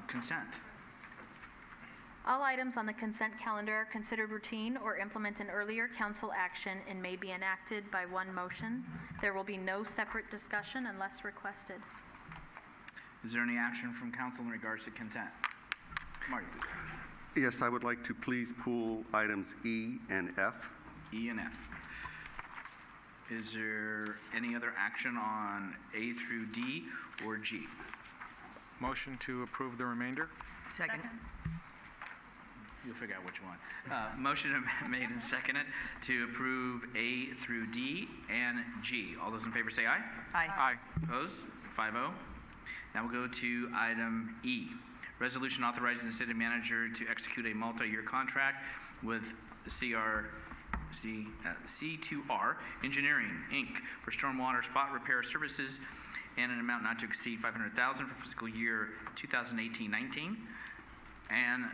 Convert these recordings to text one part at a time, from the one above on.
Consent. All items on the consent calendar are considered routine or implement an earlier council action and may be enacted by one motion. There will be no separate discussion unless requested. Is there any action from council in regards to consent? Marty, please. Yes, I would like to please pool items E and F. E and F. Is there any other action on A through D or G? Motion to approve the remainder? Second. You'll figure out which one. Motion made and seconded to approve A through D and G. All those in favor say aye. Aye. Aye. Opposed? 5-0. Now we'll go to item E. Resolution authorizing the city manager to execute a multi-year contract with C2R Engineering, Inc. for stormwater spot repair services and an amount not to exceed $500,000 for fiscal year 2018-19, and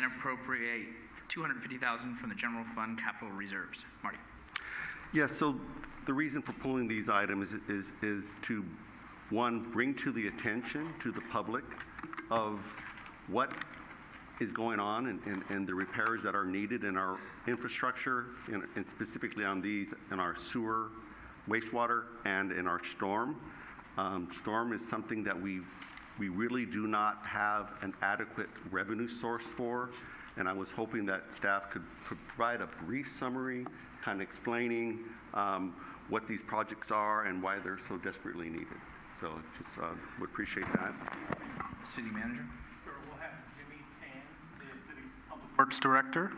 appropriate $250,000 from the general fund capital reserves. Marty. Yes, so the reason for pulling these items is to, one, bring to the attention to the public of what is going on and the repairs that are needed in our infrastructure, and specifically on these in our sewer, wastewater, and in our storm. Storm is something that we really do not have an adequate revenue source for, and I was hoping that staff could provide a brief summary, kind of explaining what these projects are and why they're so desperately needed. So just would appreciate that. City manager. Sure, we'll have Jimmy Tan, the city's public works director.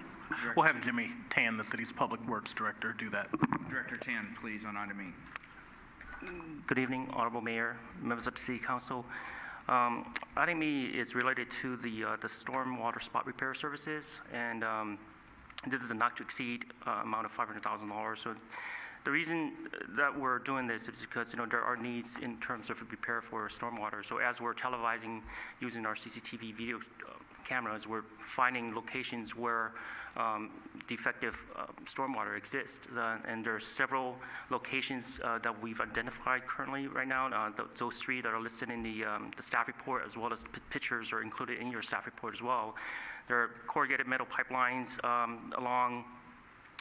We'll have Jimmy Tan, the city's public works director, do that. Director Tan, please, on item E. Good evening, Honorable Mayor, members of the City Council. Item E is related to the stormwater spot repair services, and this is a not to exceed amount of $500,000. So the reason that we're doing this is because there are needs in terms of repair for stormwater. So as we're televising using our CCTV video cameras, we're finding locations where defective stormwater exists, and there are several locations that we've identified currently right now. Those three that are listed in the staff report, as well as pictures are included in your staff report as well. There are corrugated metal pipelines along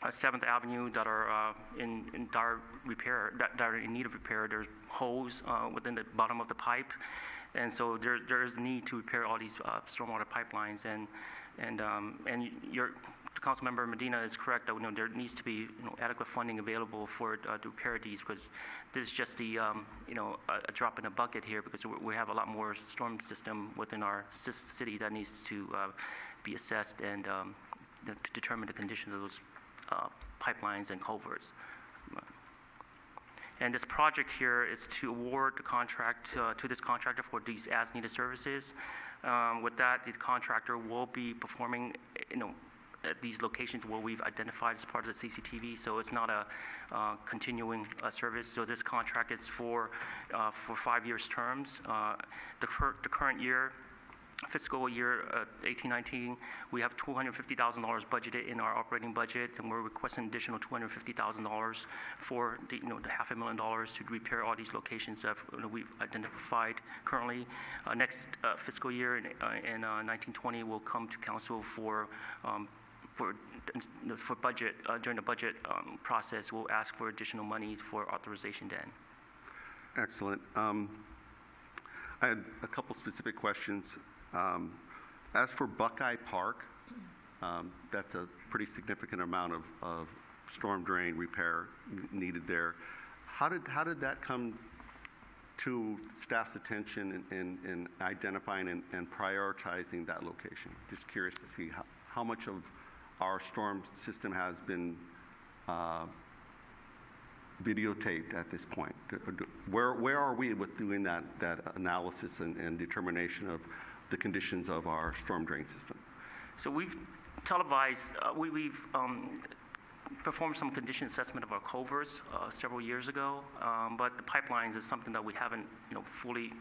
7th Avenue that are in dire repair, that are in need of repair. There's holes within the bottom of the pipe, and so there is need to repair all these stormwater pipelines. And your Councilmember Medina is correct that there needs to be adequate funding available for to repair these, because this is just the a drop in the bucket here, because we have a lot more storm system within our city that needs to be assessed and to determine the condition of those pipelines and culverts. And this project here is to award the contract to this contractor for these as-needed services. With that, the contractor will be performing, at these locations where we've identified as part of the CCTV. So it's not a continuing service. So this contract is for 5 years terms. The current year, fiscal year 18-19, we have $250,000 budgeted in our operating budget, and we're requesting additional $250,000 for the $500,000 to repair all these locations that we've identified currently. Next fiscal year in 19-20, we'll come to council for budget. During the budget process, we'll ask for additional money for authorization then. Excellent. I had a couple specific questions. As for Buckeye Park, that's a pretty significant amount of storm drain repair needed there. How did that come to staff's attention in identifying and prioritizing that location? Just curious to see how much of our storm system has been videotaped at this point. Where are we with doing that analysis and determination of the conditions of our storm drain system? So we've televised, we've performed some condition assessment of our culverts several years ago, but the pipelines is something that we haven't fully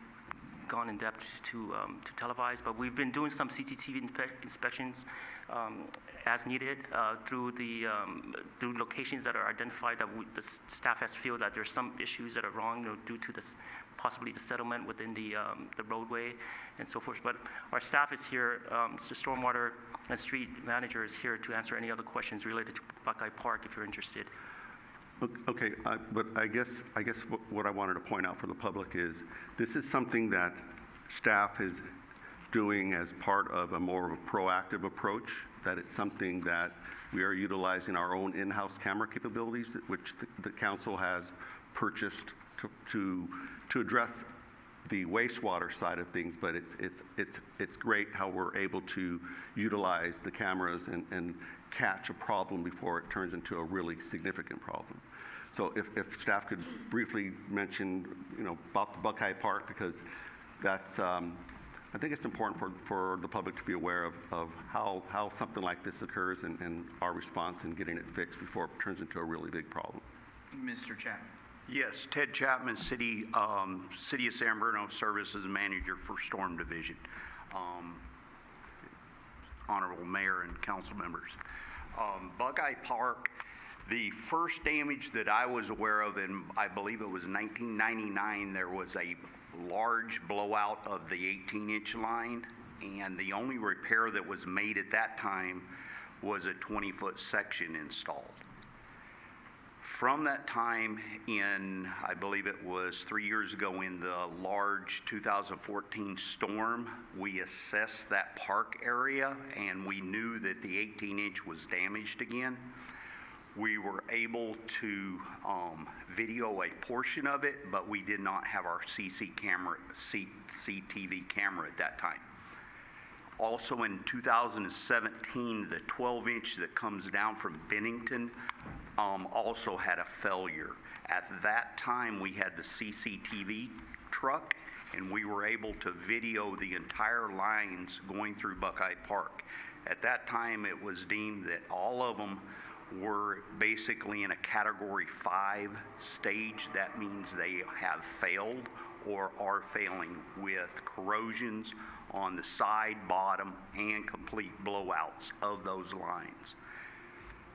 gone in depth to televise, but we've been doing some CCTV inspections as needed through through locations that are identified that the staff has feel that there's some issues that are wrong, due to this possibly the settlement within the roadway and so forth. But our staff is here, the stormwater and street manager is here to answer any other questions related to Buckeye Park if you're interested. Okay, but I guess what I wanted to point out for the public is this is something that staff is doing as part of a more of a proactive approach, that it's something that we are utilizing our own in-house camera capabilities, which the council has purchased to address the wastewater side of things, but it's great how we're able to utilize the cameras and catch a problem before it turns into a really significant problem. So if staff could briefly mention, about the Buckeye Park, because that's, I think it's important for the public to be aware of how something like this occurs and our response in getting it fixed before it turns into a really big problem. Mr. Chapman. Yes, Ted Chapman, City of San Bruno Services Manager for Storm Division. Honorable Mayor and council members. Buckeye Park, the first damage that I was aware of, and I believe it was 1999, there was a large blowout of the 18-inch line, and the only repair that was made at that time was a 20-foot section installed. From that time in, I believe it was 3 years ago, in the large 2014 storm, we assessed that park area and we knew that the 18-inch was damaged again. We were able to video a portion of it, but we did not have our CCTV camera at that time. Also in 2017, the 12-inch that comes down from Bennington also had a failure. At that time, we had the CCTV truck, and we were able to video the entire lines going through Buckeye Park. At that time, it was deemed that all of them were basically in a Category 5 stage. That means they have failed or are failing, with corrosions on the side, bottom, and complete blowouts of those lines.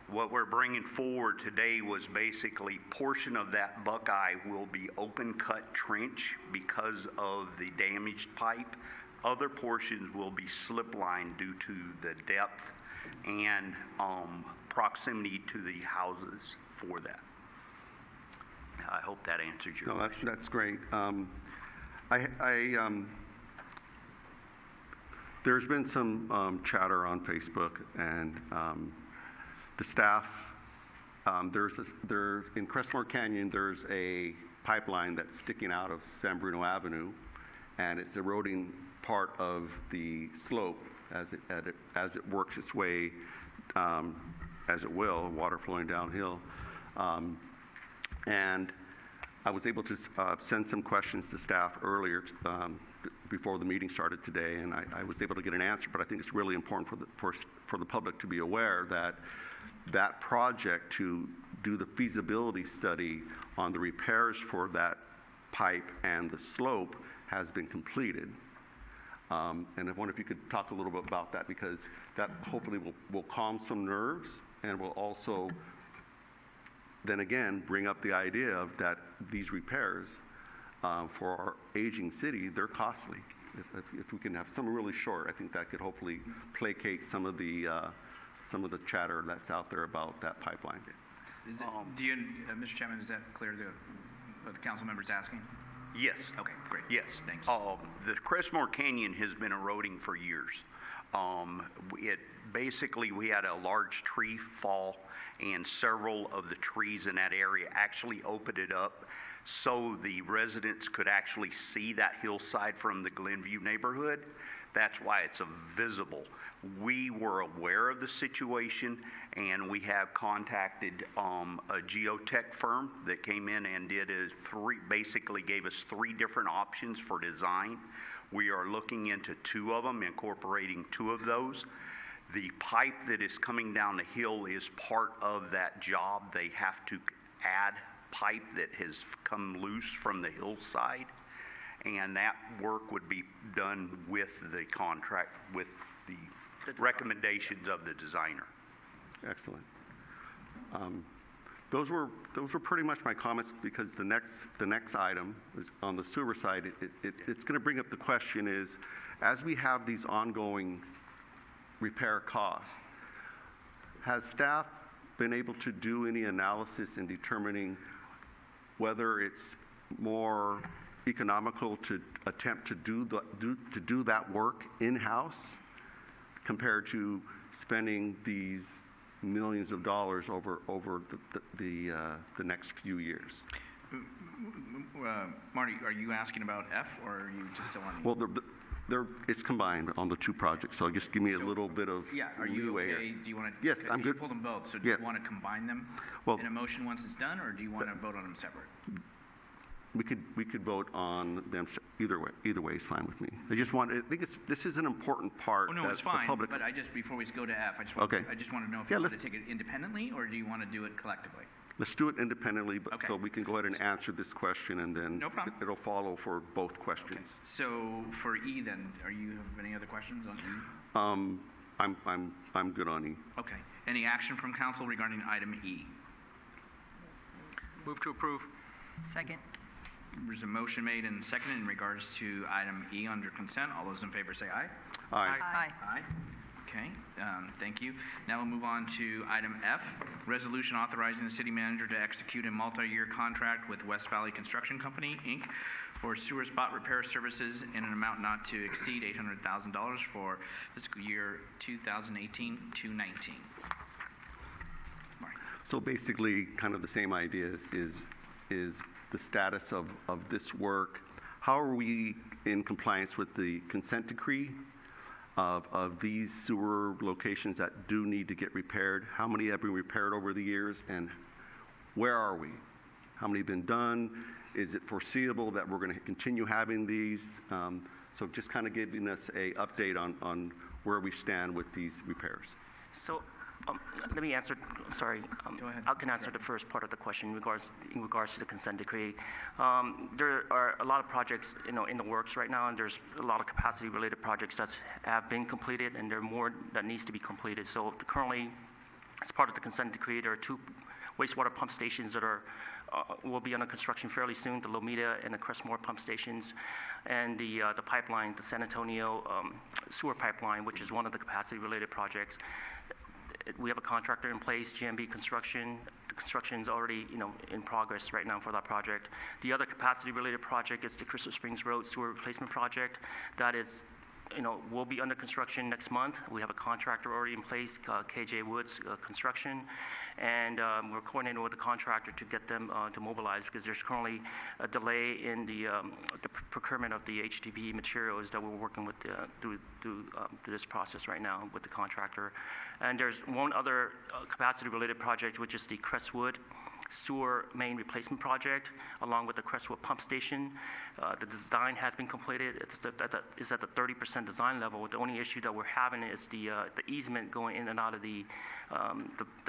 What we're bringing forward today was basically portion of that Buckeye will be open cut trench because of the damaged pipe. Other portions will be slip line due to the depth and proximity to the houses for that. I hope that answers your question. That's great. There's been some chatter on Facebook, and the staff, in Crestmore Canyon, there's a pipeline that's sticking out of San Bruno Avenue, and it's eroding part of the slope as it works its way, as it will, water flowing downhill. And I was able to send some questions to staff earlier before the meeting started today, and I was able to get an answer, but I think it's really important for the public to be aware that project to do the feasibility study on the repairs for that pipe and the slope has been completed. And I wonder if you could talk a little bit about that, because that hopefully will calm some nerves and will also then again bring up the idea of that these repairs for our aging city, they're costly. If we can have some really short, I think that could hopefully placate some of the chatter that's out there about that pipeline. Mr. Chapman, is that clear to what the council member's asking? Yes. Okay, great. Yes. Thanks. The Crestmore Canyon has been eroding for years. We had a large tree fall, and several of the trees in that area actually opened it up so the residents could actually see that hillside from the Glenview neighborhood. That's why it's visible. We were aware of the situation, and we have contacted a geotech firm that came in and basically gave us 3 different options for design. We are looking into 2 of them, incorporating 2 of those. The pipe that is coming down the hill is part of that job. They have to add pipe that has come loose from the hillside. and that work would be done with the contract, with the recommendations of the designer. Excellent. Those were pretty much my comments, because the next item is on the sewer side. It's going to bring up the question is, as we have these ongoing repair costs, has staff been able to do any analysis in determining whether it's more economical to attempt to do that work in-house compared to spending these millions of dollars over the next few years? Marty, are you asking about F, or are you just still on? Well, it's combined on the two projects, so just give me a little bit of Yeah, are you leeway okay? here. Do you want to? Yes, I'm You good. pulled them both, so do Yeah. you want to combine them Well- in a motion once it's done, or do you want to vote on them separate? We could vote on them either way. Either way is fine with me. I think this is an important part. Oh, no, that it's the fine, public- but before we go to F, Okay. I just want to know if Yeah, you want to let's- take it independently, or do you want to do it collectively? Let's do it independently, but Okay. so we can go ahead and answer this question, and then No problem. it'll follow for both questions. So for E then, have any other questions on E? I'm good on E. Okay. Any action from council regarding item E? Move to approve. Second. There's a motion made and seconded in regards to item E under consent. All those in favor say aye. Aye. Aye. Aye. Okay, thank you. Now we'll move on to item F, resolution authorizing the city manager to execute a multi-year contract with West Valley Construction Company, Inc. for sewer spot repair services in an amount not to exceed $800,000 for fiscal year 2018 to 19. Marty. So basically, kind of the same idea is the status of this work. How are we in compliance with the consent decree of these sewer locations that do need to get repaired? How many have been repaired over the years, and where are we? How many have been done? Is it foreseeable that we're going to continue having these? So just kind of giving us a update on where we stand with these repairs. So let me answer, sorry. Go ahead. I can answer the first part of the question in regards to the consent decree. There are a lot of projects, in the works right now, and there's a lot of capacity-related projects that have been completed, and there are more that needs to be completed. So currently, as part of the consent decree, there are 2 wastewater pump stations that will be under construction fairly soon, the Lomita and the Crestmore pump stations, and the pipeline, the San Antonio sewer pipeline, which is one of the capacity-related projects. We have a contractor in place, GMB Construction. The construction is already, in progress right now for that project. The other capacity-related project is the Crystal Springs Road Sewer Replacement Project. That is, will be under construction next month. We have a contractor already in place, KJ Woods Construction, and we're coordinating with the contractor to get them to mobilize, because there's currently a delay in the procurement of the HDPE materials that we're working with through this process right now with the contractor. And there's one other capacity-related project, which is the Crestwood Sewer Main Replacement Project, along with the Crestwood Pump Station. The design has been completed. It's at the 30% design level. The only issue that we're having is the easement going in and out of the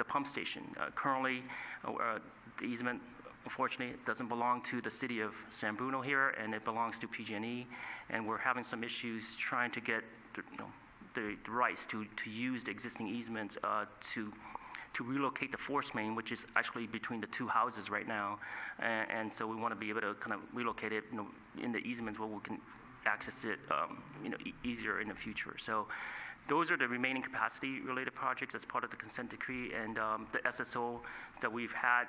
pump station. Currently, the easement, unfortunately, doesn't belong to the city of San Bruno here, and it belongs to PG&E, and we're having some issues trying to get the rights to use the existing easement to relocate the force main, which is actually between the 2 houses right now, and so we want to be able to kind of relocate it, in the easements where we can access it, easier in the future. So those are the remaining capacity-related projects as part of the consent decree, and the SSO that we've had,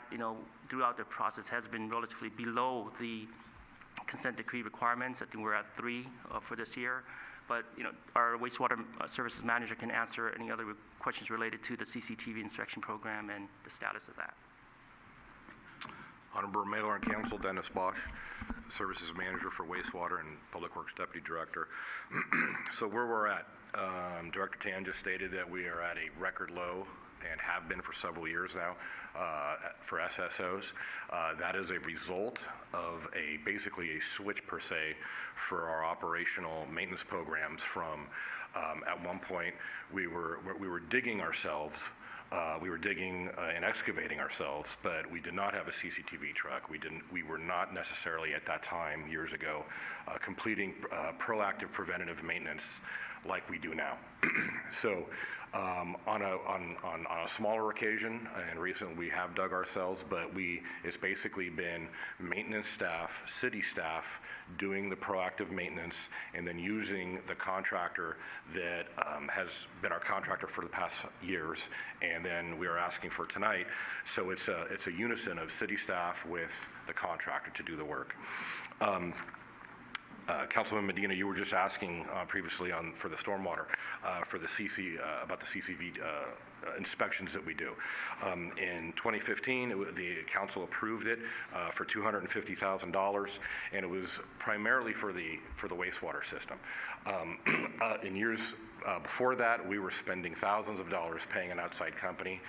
throughout the process has been relatively below the consent decree requirements. I think we're at 3 for this year. But our wastewater services manager can answer any other questions related to the CCTV inspection program and the status of that. Honorable Mayor and Council, Dennis Bosch, Services Manager for Wastewater and Public Works Deputy Director. So where we're at, Director Tan just stated that we are at a record low and have been for several years now for SSOs. That is a result of basically a switch per se for our operational maintenance programs from at one point we were digging ourselves We were digging and excavating ourselves, but we did not have a CCTV truck. We were not necessarily at that time, years ago, completing proactive preventative maintenance like we do now. So on a smaller occasion, and recently we have dug ourselves, but it's basically been maintenance staff, city staff, doing the proactive maintenance, and then using the contractor that has been our contractor for the past years, and then we are asking for tonight. So it's a unison of city staff with the contractor to do the work. Councilman Medina, you were just asking previously for the stormwater, for the about the CCV inspections that we do. In 2015, the council approved it for $250,000, and it was primarily for the wastewater system. In years before that, we were spending thousands of dollars paying an outside company.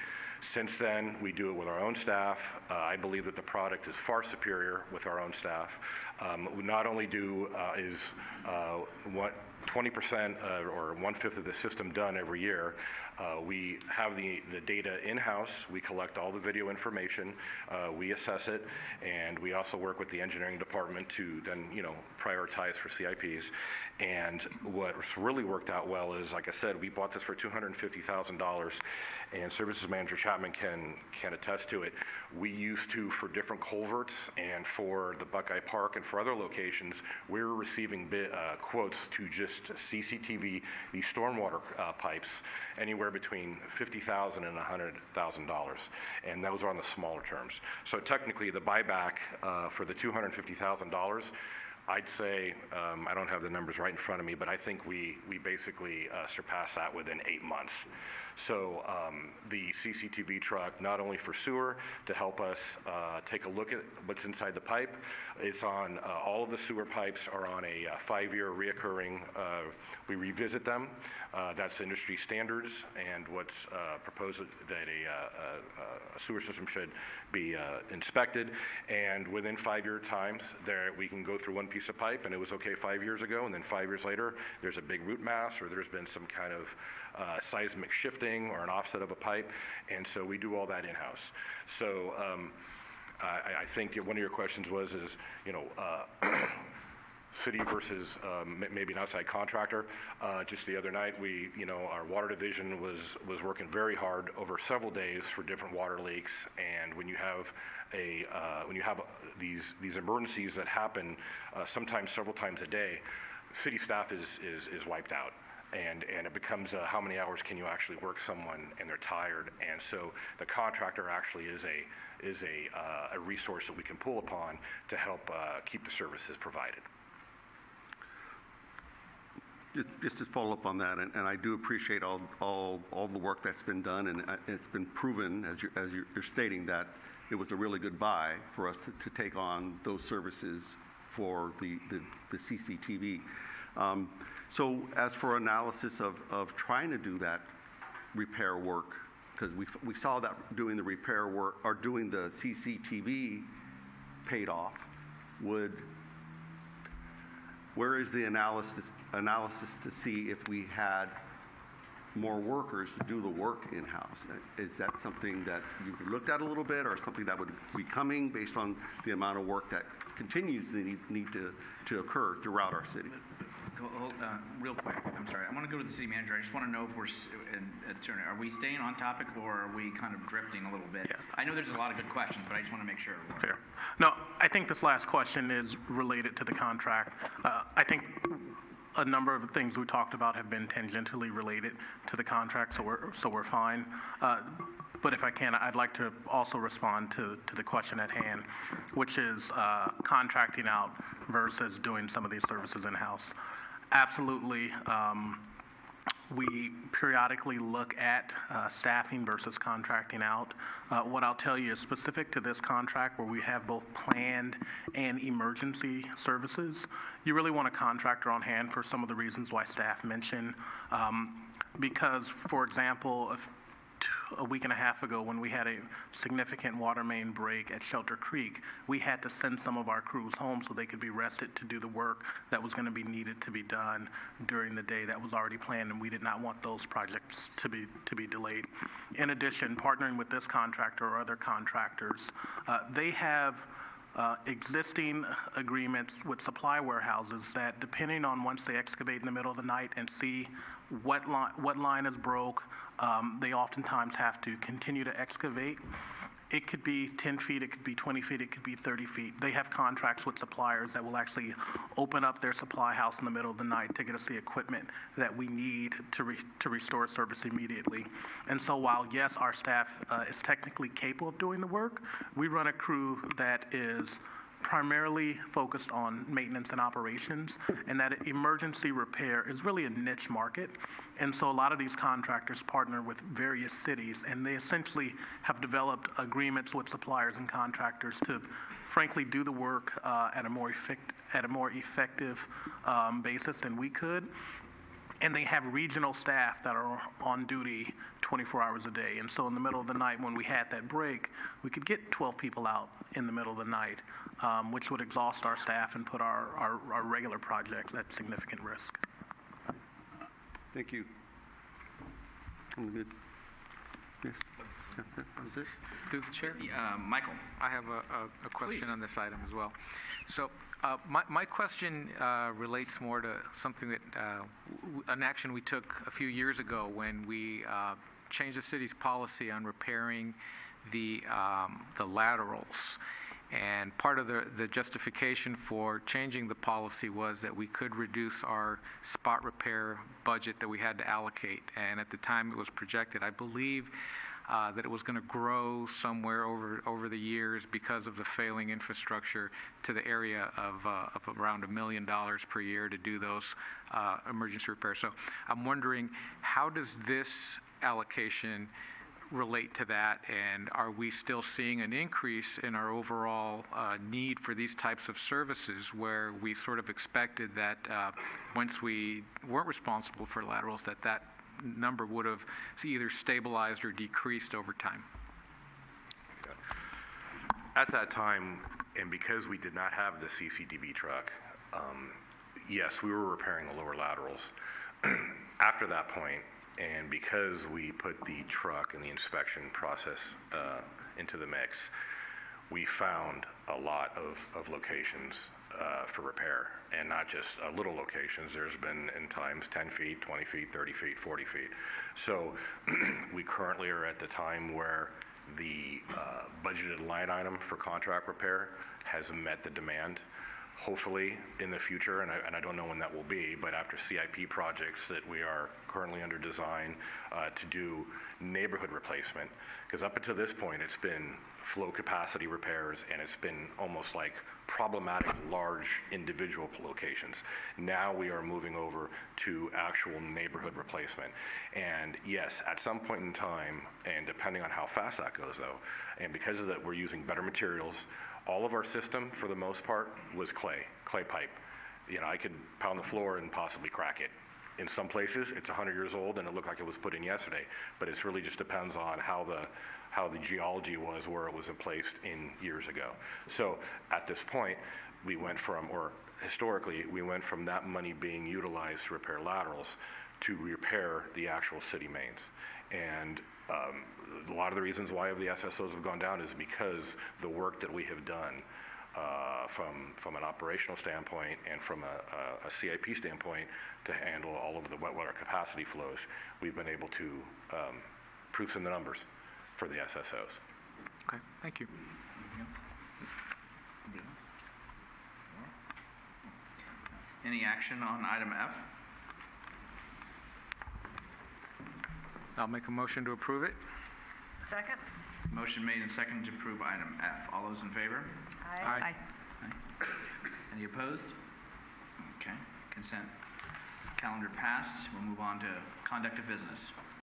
Since then, we do it with our own staff. I believe that the product is far superior with our own staff. We not only is 20% or 1/5 of the system done every year. We have the data in-house. We collect all the video information. We assess it, and we also work with the engineering department to then, prioritize for CIPs. And what's really worked out well is, like I said, we bought this for $250,000, and Services Manager Chapman can attest to it. We used to, for different culverts and for the Buckeye Park and for other locations, we were receiving quotes to just CCTV these stormwater pipes anywhere between $50,000 and $100,000, and those are on the smaller terms. So technically, the buyback for the $250,000, I'd say, I don't have the numbers right in front of me, but I think we basically surpassed that within 8 months. So the CCTV truck, not only for sewer, to help us take a look at what's inside the pipe, it's on, all of the sewer pipes are on a 5-year reoccurring, we revisit them. That's industry standards, and what's proposed that a sewer system should be inspected. And within 5-year times, we can go through one piece of pipe, and it was okay 5 years ago, and then 5 years later, there's a big root mass, or there's been some kind of seismic shifting or an offset of a pipe, and so we do all that in-house. So I think one of your questions was, city versus maybe an outside contractor. Just the other night, our water division was working very hard over several days for different water leaks, and when you have these emergencies that happen sometimes several times a day, city staff is wiped out. And it becomes how many hours can you actually work someone, and they're tired. And so the contractor actually is a resource that we can pull upon to help keep the services provided. Just to follow up on that, and I do appreciate all the work that's been done, and it's been proven, as you're stating, that it was a really good buy for us to take on those services for the CCTV. So as for analysis of trying to do that repair work, because we saw that doing the repair work or doing the CCTV paid off, where is the analysis to see if we had more workers to do the work in-house? Is that something that you've looked at a little bit, or something that would be coming based on the amount of work that continues to need to occur throughout our city? Real quick, I'm sorry. I want to go to the city manager. I just want to know if are we staying on topic, or are we kind of drifting a little bit? Yeah. I know there's a lot of good questions, but I just want to make sure. Fair. No, I think this last question is related to the contract. I think a number of the things we talked about have been tangentially related to the contract, so we're fine. But if I can, I'd like to also respond to the question at hand, which is contracting out versus doing some of these services in-house. Absolutely. We periodically look at staffing versus contracting out. What I'll tell you is specific to this contract, where we have both planned and emergency services, you really want a contractor on hand for some of the reasons why staff mentioned. Because, for example, a week and a half ago when we had a significant water main break at Shelter Creek, we had to send some of our crews home so they could be rested to do the work that was going to be needed to be done during the day that was already planned, and we did not want those projects to be delayed. In addition, partnering with this contractor or other contractors, they have existing agreements with supply warehouses that, depending on once they excavate in the middle of the night and see what line is broke, they oftentimes have to continue to excavate. It could be 10 feet, it could be 20 feet, it could be 30 feet. They have contracts with suppliers that will actually open up their supply house in the middle of the night to get us the equipment that we need to restore service immediately. And so while, yes, our staff is technically capable of doing the work, we run a crew that is primarily focused on maintenance and operations, and that emergency repair is really a niche market. And so a lot of these contractors partner with various cities, and they essentially have developed agreements with suppliers and contractors to frankly do the work at a more effective basis than we could. And they have regional staff that are on duty 24 hours a day. And so in the middle of the night when we had that break, we could get 12 people out in the middle of the night, which would exhaust our staff and put our regular projects at significant risk. Thank you. I'm good. Yes. That was it. Through the chair? Michael? I have a question Please. on this item as well. So my question relates more to something that, an action we took a few years ago when we changed the city's policy on repairing the laterals. And part of the justification for changing the policy was that we could reduce our spot repair budget that we had to allocate. And at the time it was projected, I believe, that it was going to grow somewhere over the years because of the failing infrastructure to the area of around $1 million per year to do those emergency repairs. So I'm wondering, how does this allocation relate to that, and are we still seeing an increase in our overall need for these types of services, where we sort of expected that once we weren't responsible for laterals, that number would have either stabilized or decreased over time? At that time, and because we did not have the CCTV truck, yes, we were repairing the lower laterals. After that point, and because we put the truck and the inspection process into the mix, we found a lot of locations for repair, and not just little locations. There's been in times 10 feet, 20 feet, 30 feet, 40 feet. So we currently are at the time where the budgeted line item for contract repair has met the demand. Hopefully in the future, and I don't know when that will be, but after CIP projects that we are currently under design to do neighborhood replacement, because up until this point it's been flow capacity repairs, and it's been almost like problematic large individual locations. Now we are moving over to actual neighborhood replacement. And yes, at some point in time, and depending on how fast that goes though, and because of that we're using better materials, all of our system, for the most part, was clay pipe. You know, I could pound the floor and possibly crack it. In some places, it's 100 years old and it looked like it was put in yesterday. But it really just depends on how the geology was where it was placed in years ago. So at this point, we went from, or historically, we went from that money being utilized to repair laterals to repair the actual city mains. And a lot of the reasons why the SSOs have gone down is because the work that we have done from an operational standpoint and from a CIP standpoint to handle all of the wet water capacity flows, we've been able to prove some of the numbers for the SSOs. Okay, thank you. Any action on item F? I'll make a motion to approve it. Second? Motion made and seconded to approve item F. All those in favor? Aye. Any opposed? Okay, consent calendar passed. We'll move on to conduct of business.